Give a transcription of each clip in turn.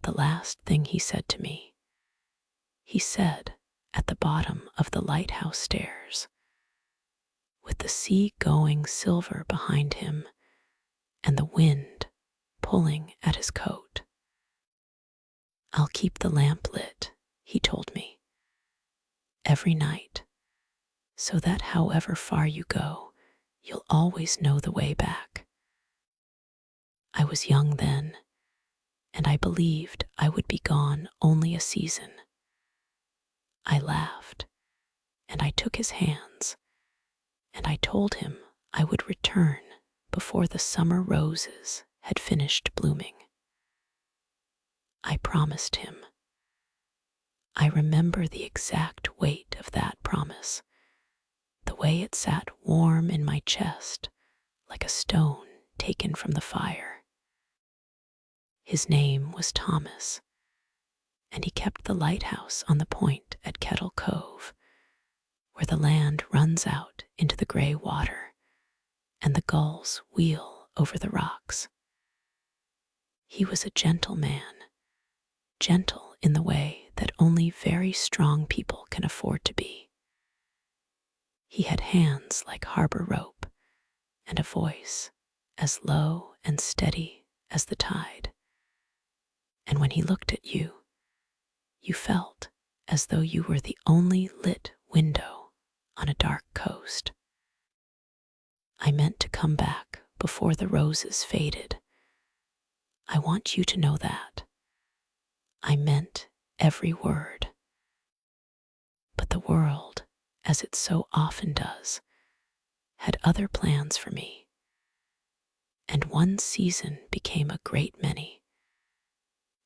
the last thing he said to me. He said, at the bottom of the lighthouse stairs, with the sea going silver behind him and the wind pulling at his coat, "I'll keep the lamp lit," he told me, "every night, so that however far you go, you'll always know the way back." I was young then, and I believed I would be gone only a season. I laughed, and I took his hands, and I told him I would return before the summer roses had finished blooming. I promised him. I remember the exact weight of that promise, the way it sat warm in my chest like a stone taken from the fire. His name was Thomas, and he kept the lighthouse on the point at Kettle Cove, where the land runs out into the gray water and the gulls wheel over the rocks. He was a gentle man, gentle in the way that only very strong people can afford to be. He had hands like harbor rope and a voice as low and steady as the tide. And when he looked at you, you felt as though you were the only lit window on a dark coast. I meant to come back before the roses faded. I want you to know that. I meant every word. But the world, as it so often does, had other plans for me, and one season became a great many,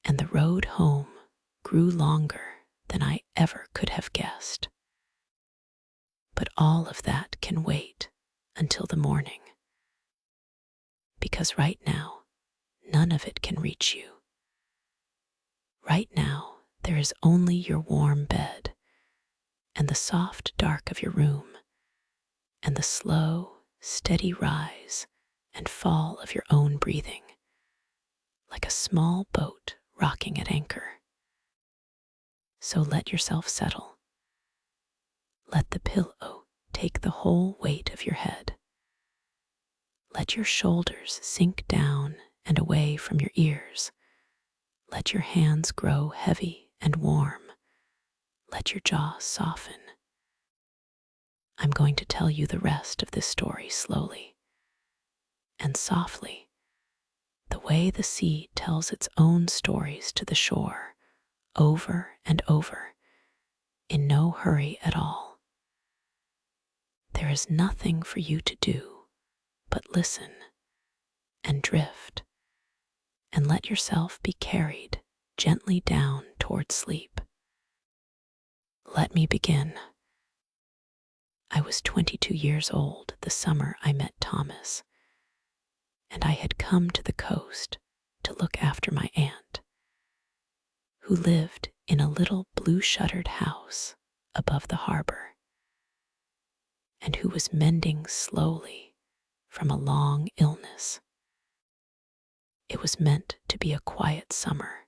and the road home grew longer than I ever could have guessed. But all of that can wait until the morning, because right now, none of it can reach you. Right now, there is only your warm bed and the soft dark of your room and the slow, steady rise and fall of your own breathing, like a small boat rocking at anchor. So let yourself settle. Let the pillow take the whole weight of your head. Let your shoulders sink down and away from your ears. Let your hands grow heavy and warm. Let your jaw soften. I'm going to tell you the rest of this story slowly and softly, the way the sea tells its own stories to the shore, over and over, in no hurry at all. There is nothing for you to do but listen and drift and let yourself be carried gently down toward sleep. Let me begin. I was 22 years old the summer I met Thomas, and I had come to the coast to look after my aunt, who lived in a little blue-shuttered house above the harbor, and who was mending slowly from a long illness. It was meant to be a quiet summer,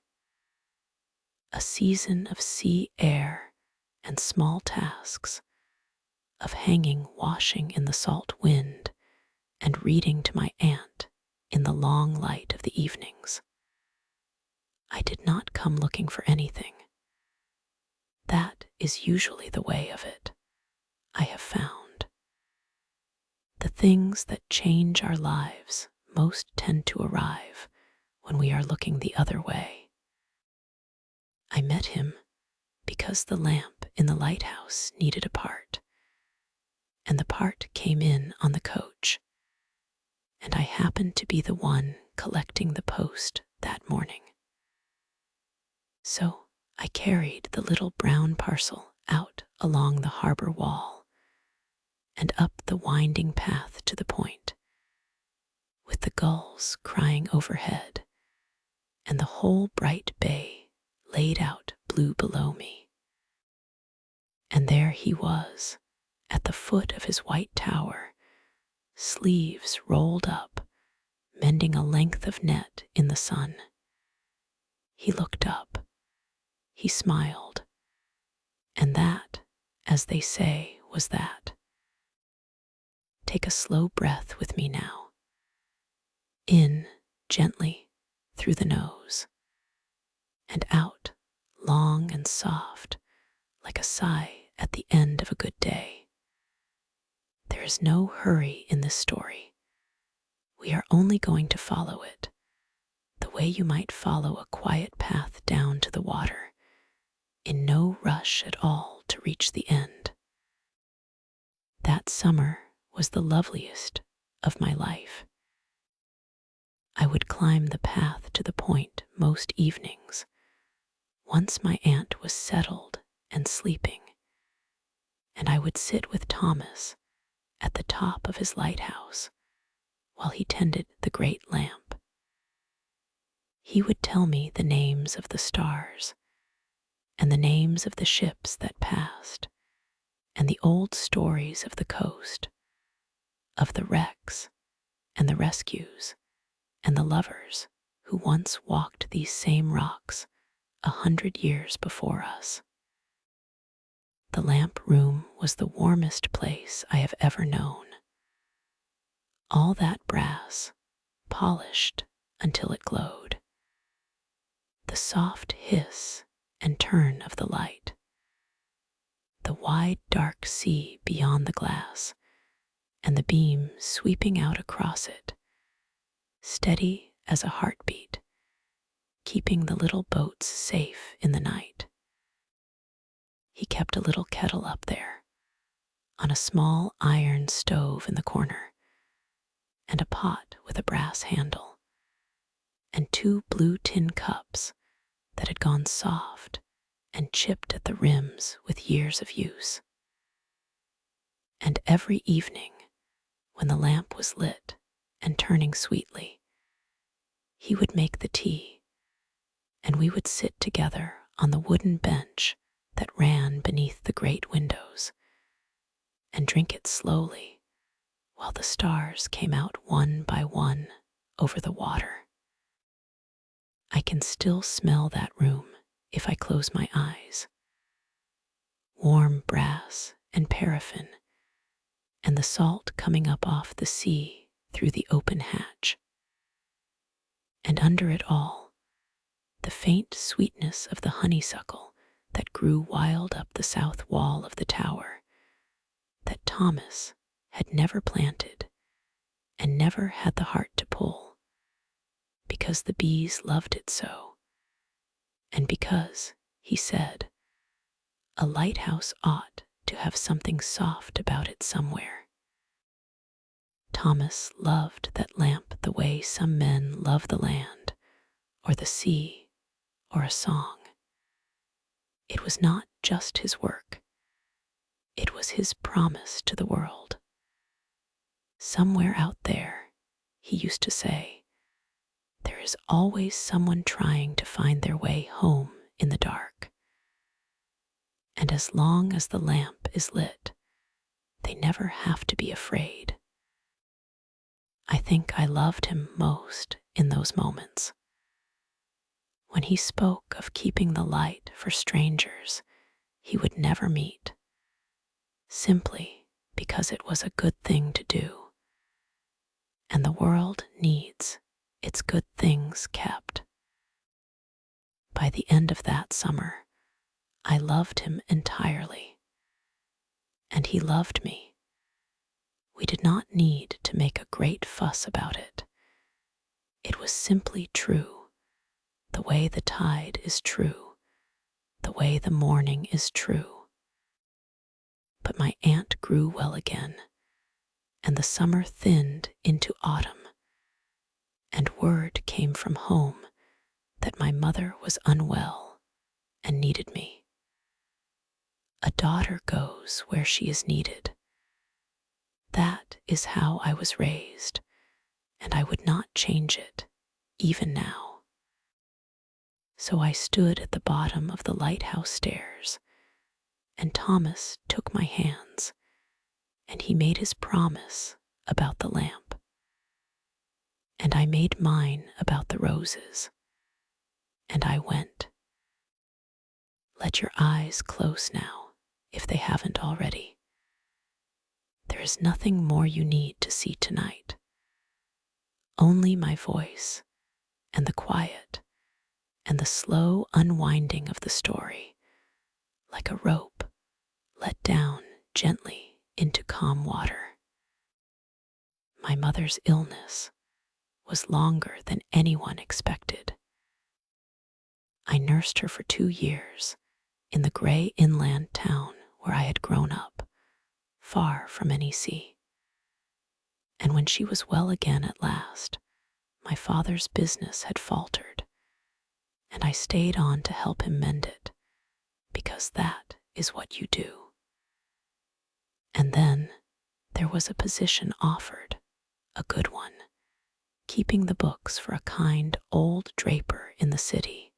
a season of sea air and small tasks, of hanging washing in the salt wind and reading to my aunt in the long light of the evenings. I did not come looking for anything. That is usually the way of it, I have found. The things that change our lives most tend to arrive when we are looking the other way. I met him because the lamp in the lighthouse needed a part, and the part came in on the coach, and I happened to be the one collecting the post that morning. So I carried the little brown parcel out along the harbor wall and up the winding path to the point, with the gulls crying overhead and the whole bright bay laid out blue below me. And there he was, at the foot of his white tower, sleeves rolled up, mending a length of net in the sun. He looked he smiled. And that, as they say, was that. Take a slow breath with me now. In, gently, through the nose, and out, long and soft, like a sigh at the end of a good day. There is no hurry in this story. We are only going to follow it, the way you might follow a quiet path down to the water, in no rush at all to reach the end. That summer was the loveliest of my life. I would climb the path to the point most evenings, once my aunt was settled and sleeping, and I would sit with Thomas at the top of his lighthouse while he tended the great lamp. He would tell me the names of the stars and the names of the ships that passed, and the old stories of the coast, of the wrecks and the rescues and the lovers who once walked these same rocks 100 years before us. The lamp room was the warmest place I have ever known. All that brass, polished until it glowed. The soft hiss and turn of the light. The wide dark sea beyond the glass, and the beam sweeping out across it, steady as a heartbeat, keeping the little boats safe in the night. He kept a little kettle up there, on a small iron stove in the corner, and a pot with a brass handle, and 2 blue tin cups that had gone soft and chipped at the rims with years of use. And every evening, when the lamp was lit and turning sweetly, he would make the tea, and we would sit together on the wooden bench that ran beneath the great windows, and drink it slowly while the stars came out one by one over the water. I can still smell that room if I close my eyes. Warm brass and paraffin, and the salt coming up off the sea through the open hatch. And under it all, the faint sweetness of the honeysuckle that grew wild up the south wall of the tower, that Thomas had never planted and never had the heart to pull, because the bees loved it so, and because, he said, a lighthouse ought to have something soft about it somewhere. Thomas loved that lamp the way some men love the land, or the sea, or a song. It was not just his work. It was his promise to the world. Somewhere out there, he used to say, there is always someone trying to find their way home in the dark. And as long as the lamp is lit, they never have to be afraid. I think I loved him most in those moments. When he spoke of keeping the light for strangers he would never meet, simply because it was a good thing to do. And the world needs its good things kept. By the end of that summer, I loved him entirely, and he loved me. We did not need to make a great fuss about it. It was simply true, the way the tide is true, the way the morning is true. But my aunt grew well again, and the summer thinned into autumn, and word came from home that my mother was unwell and needed me. A daughter goes where she is needed. That is how I was raised, and I would not change it, even now. So I stood at the bottom of the lighthouse stairs, and Thomas took my hands, and he made his promise about the lamp. And I made mine about the roses, and I went. Let your eyes close now, if they haven't already. There is nothing more you need to see tonight. Only my voice and the quiet and the slow unwinding of the story, like a rope let down gently into calm water. My mother's illness was longer than anyone expected. I nursed her for 2 years in the gray inland town where I had grown up, far from any sea. And when she was well again at last, my father's business had faltered, and I stayed on to help him mend it, because that is what you do. And then there was a position offered, a good one, keeping the books for a kind old draper in the city,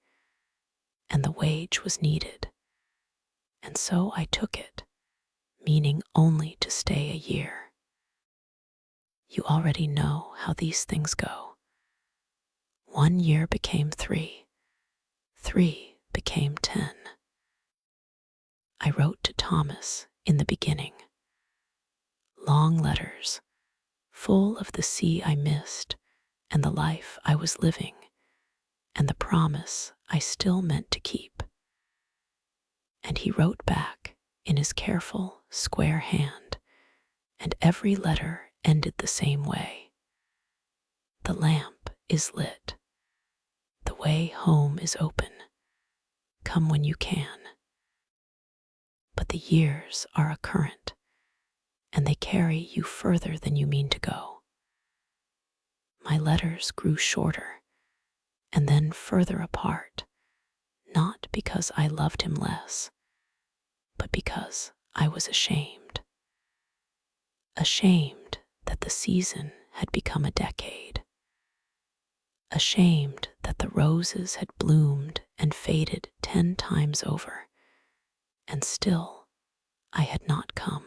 and the wage was needed. And so I took it, meaning only to stay a year. You already know how these things go. 1 year became 3, 3 became 10. I wrote to Thomas in the beginning. Long letters, full of the sea I missed and the life I was living and the promise I still meant to keep. And he wrote back in his careful, square hand, and every letter ended the same way. The lamp is lit. The way home is open. Come when you can. But the years are a current, and they carry you further than you mean to go. My letters grew shorter, and then further apart, not because I loved him less, but because I was ashamed. Ashamed that the season had become a decade. Ashamed that the roses had bloomed and faded 10 times over, and still I had not come.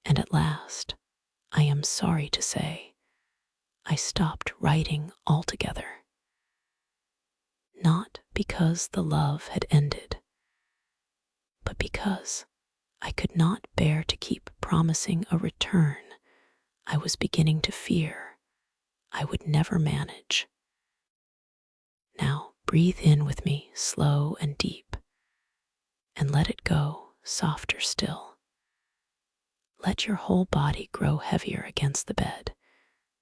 And at last, I am sorry to say, I stopped writing altogether. Not because the love had ended, but because I could not bear to keep promising a return I was beginning to fear I would never manage. Now breathe in with me slow and deep, and let it go softer still. Let your whole body grow heavier against the bed,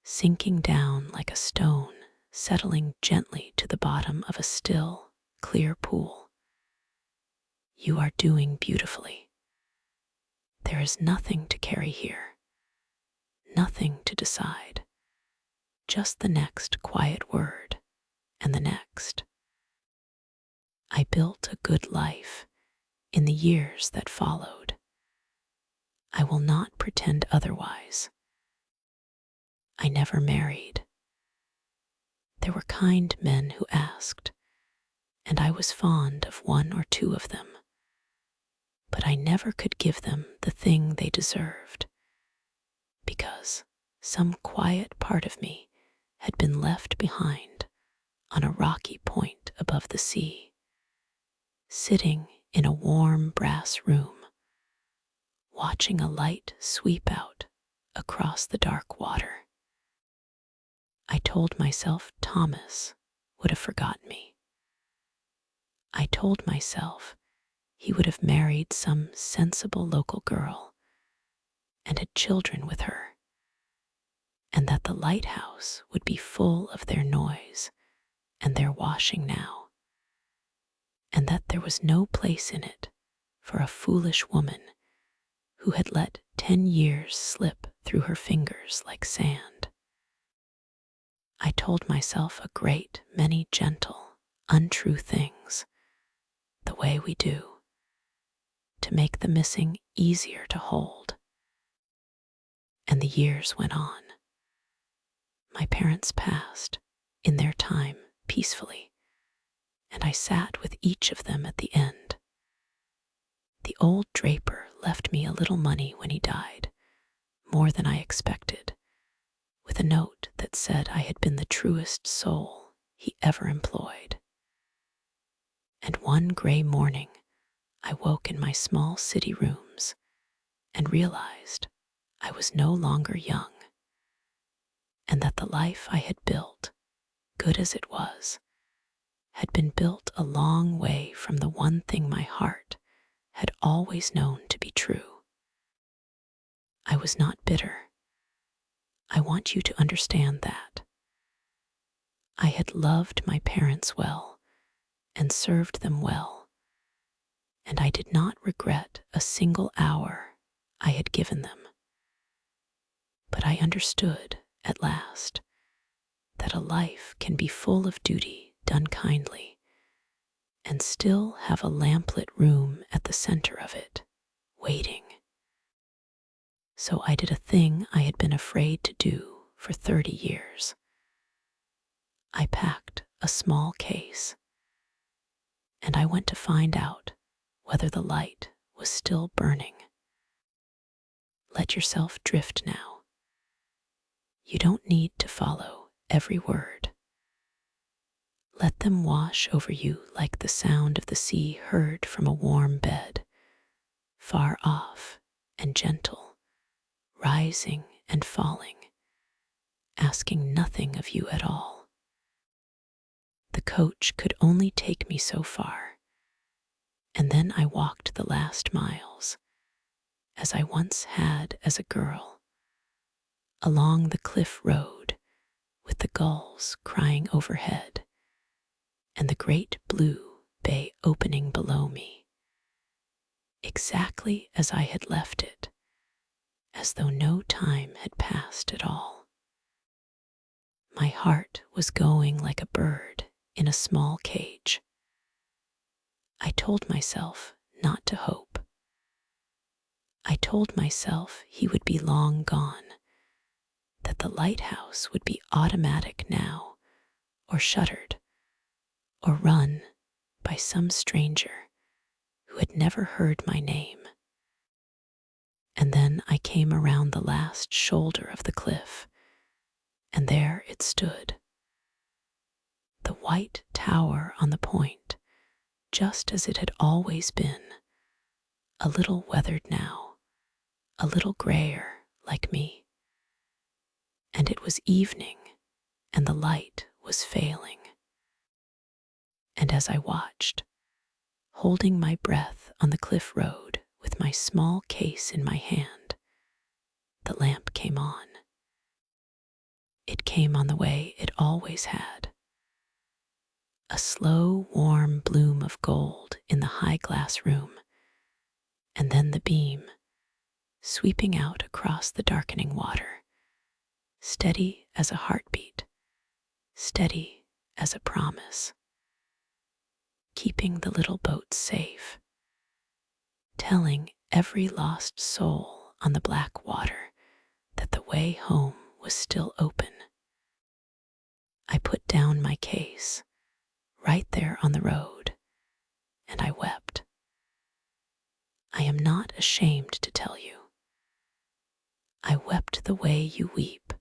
sinking down like a stone, settling gently to the bottom of a still, clear pool. You are doing beautifully. There is nothing to carry here, nothing to decide, just the next quiet word and the next. I built a good life in the years that followed. I will not pretend otherwise. I never married. There were kind men who asked, and I was fond of 1 or 2 of them. But I never could give them the thing they deserved, because some quiet part of me had been left behind on a rocky point above the sea, sitting in a warm brass room, watching a light sweep out across the dark water. I told myself Thomas would have forgotten me. I told myself he would have married some sensible local girl and had children with her, and that the lighthouse would be full of their noise and their washing now, and that there was no place in it for a foolish woman who had let 10 years slip through her fingers like sand. I told myself a great many gentle, untrue things, the way we do, to make the missing easier to hold. And the years went on. My parents passed, in their time, peacefully, and I sat with each of them at the end. The old draper left me a little money when he died, more than I expected, with a note that said I had been the truest soul he ever employed. And one gray morning, I woke in my small city rooms and realized I was no longer young, and that the life I had built, good as it was, had been built a long way from the one thing my heart had always known to be true. I was not bitter. I want you to understand that. I had loved my parents well and served them well, and I did not regret a single hour I had given them. But I understood at last that a life can be full of duty done kindly and still have a lamplit room at the center of it, waiting. So I did a thing I had been afraid to do for 30 years. I packed a small case, and I went to find out whether the light was still burning. Let yourself drift now. You don't need to follow every word. Let them wash over you like the sound of the sea heard from a warm bed, far off and gentle, rising and falling, asking nothing of you at all. The coach could only take me so far, and then I walked the last miles, as I once had as a girl, along the cliff road with the gulls crying overhead and the great blue bay opening below me, exactly as I had left it, as though no time had passed at all. My heart was going like a bird in a small cage. I told myself not to hope. I told myself he would be long gone, that the lighthouse would be automatic now, or shuttered, or run by some stranger who had never heard my name. And then I came around the last shoulder of the cliff, and there it stood, the white tower on the point, just as it had always been, a little weathered now, a little grayer like me. And it was evening, and the light was failing. And as I watched, holding my breath on the cliff road with my small case in my hand, the lamp came on. It came on the way it always had, a slow, warm bloom of gold in the high glass room, and then the beam, sweeping out across the darkening water, steady as a heartbeat, steady as a promise, keeping the little boat safe, telling every lost soul on the black water that the way home was still open. I put down my case right there on the road, and I wept. I am not ashamed to tell you. I wept the way you weep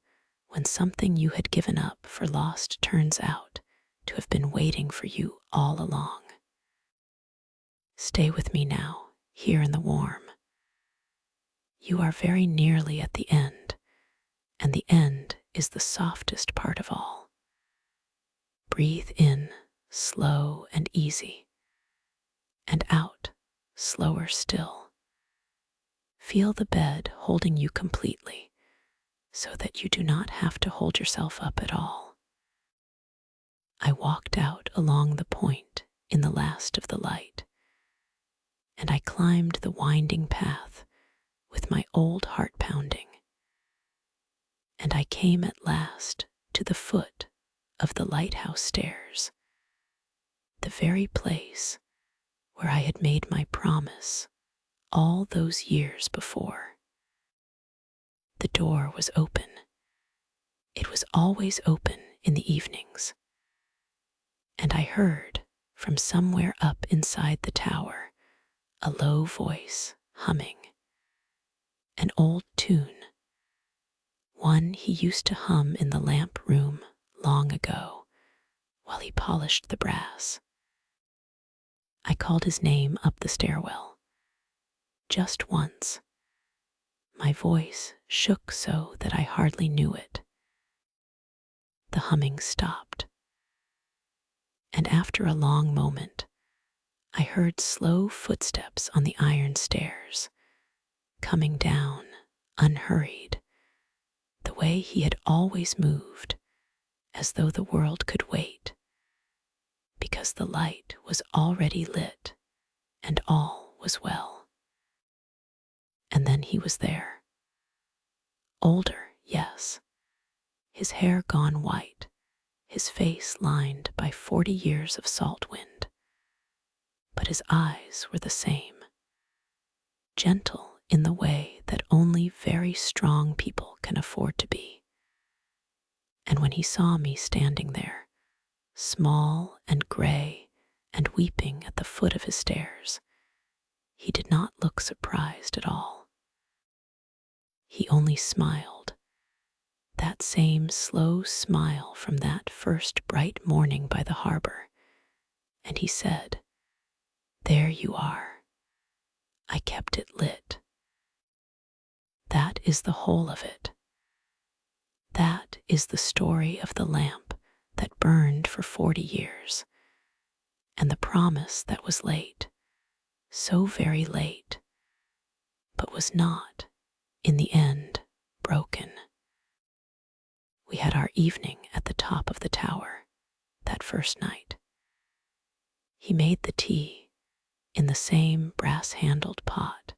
when something you had given up for lost turns out to have been waiting for you all along. Stay with me now, here in the warm. You are very nearly at the end, and the end is the softest part of all. Breathe in, slow and easy, and out, slower still. Feel the bed holding you completely, so that you do not have to hold yourself up at all. I walked out along the point in the last of the light, and I climbed the winding path with my old heart pounding, and I came at last to the foot of the lighthouse stairs, the very place where I had made my promise all those years before. The door was open. It was always open in the evenings, and I heard from somewhere up inside the tower a low voice humming, an old tune, one he used to hum in the lamp room long ago while he polished the brass. I called his name up the stairwell. Just once. My voice shook so that I hardly knew it. The humming stopped. And after a long moment, I heard slow footsteps on the iron stairs, coming down, unhurried, the way he had always moved, as though the world could wait, because the light was already lit and all was well. And then he was there. Older, yes, his hair gone white, his face lined by 40 years of salt wind. But his eyes were the same, gentle in the way that only very strong people can afford to be. And when he saw me standing there, small and gray and weeping at the foot of his stairs, he did not look surprised at all. He only smiled, that same slow smile from that first bright morning by the harbor, and he said, "There you are. I kept it lit. That is the whole of it. That is the story of the lamp that burned for 40 years, and the promise that was late, so very late, but was not, in the end, broken." We had our evening at the top of the tower, that first night. He made the tea in the same brass-handled pot,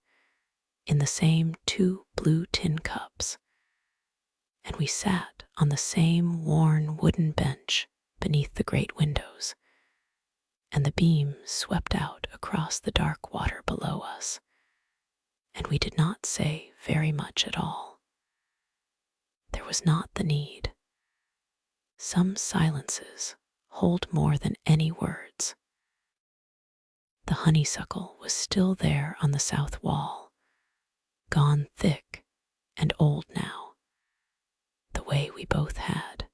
in the same 2 blue tin cups, and we sat on the same worn wooden bench beneath the great windows, and the beam swept out across the dark water below us, and we did not say very much at all. There was not the need. Some silences hold more than any words. The honeysuckle was still there on the south wall, gone thick and old now, the way we both had.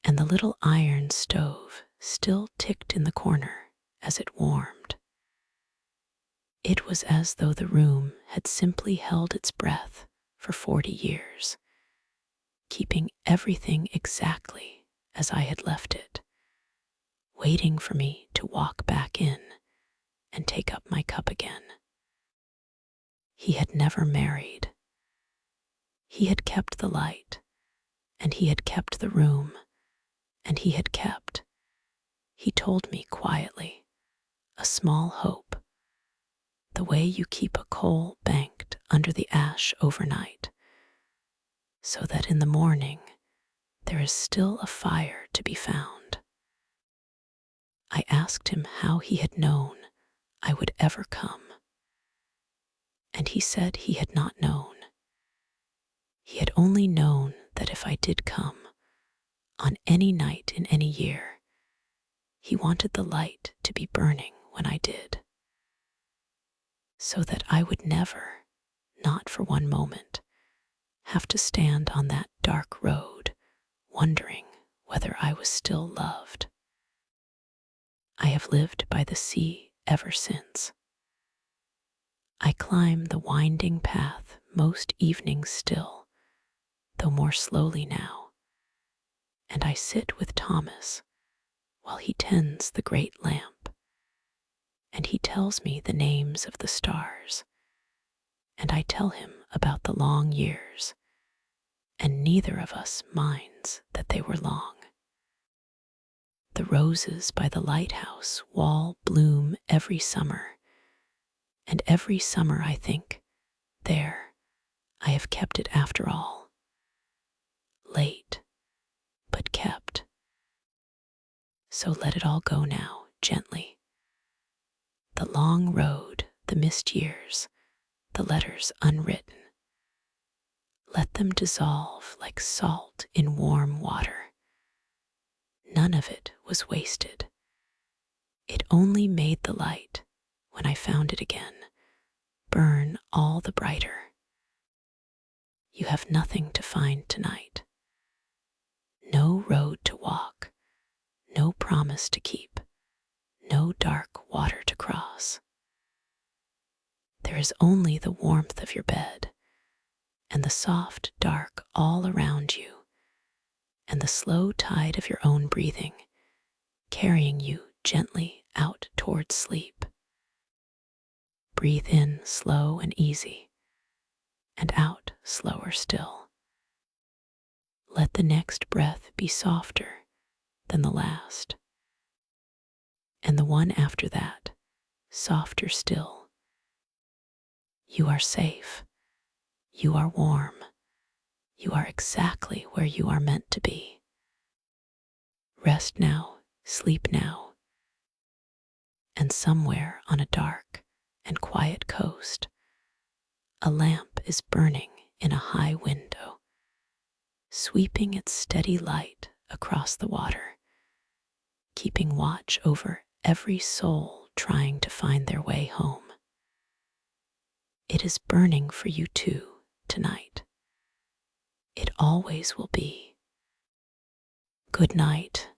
And the little iron stove still ticked in the corner as it warmed. It was as though the room had simply held its breath for 40 years, keeping everything exactly as I had left it, waiting for me to walk back in and take up my cup again. He had never married. He had kept the light, and he had kept the room, and he had kept, he told me quietly, a small hope, the way you keep a coal banked under the ash overnight, so that in the morning there is still a fire to be found. I asked him how he had known I would ever come, and he said he had not known. He had only known that if I did come, on any night in any year, he wanted the light to be burning when I did, so that I would never, not for one moment, have to stand on that dark road wondering whether I was still loved. I have lived by the sea ever since. I climb the winding path most evenings still, though more slowly now, and I sit with Thomas while he tends the great lamp, and he tells me the names of the stars, and I tell him about the long years, and neither of us minds that they were long. The roses by the lighthouse wall bloom every summer, and every summer I think, there, I have kept it after all. Late, but kept. So let it all go now, gently. The long road, the missed years, the letters unwritten. Let them dissolve like salt in warm water. None of it was wasted. It only made the light, when I found it again, burn all the brighter. You have nothing to find tonight. No road to walk, no promise to keep, no dark water to cross. There is only the warmth of your bed and the soft dark all around you, and the slow tide of your own breathing carrying you gently out towards sleep. Breathe in slow and easy, and out slower still. Let the next breath be softer than the last, and the one after that softer still. You are safe. You are warm. You are exactly where you are meant to be. Rest now, sleep now, and somewhere on a dark and quiet coast, a lamp is burning in a high window, sweeping its steady light across the water, keeping watch over every soul trying to find their way home. It is burning for you too tonight. It always will be. Good night.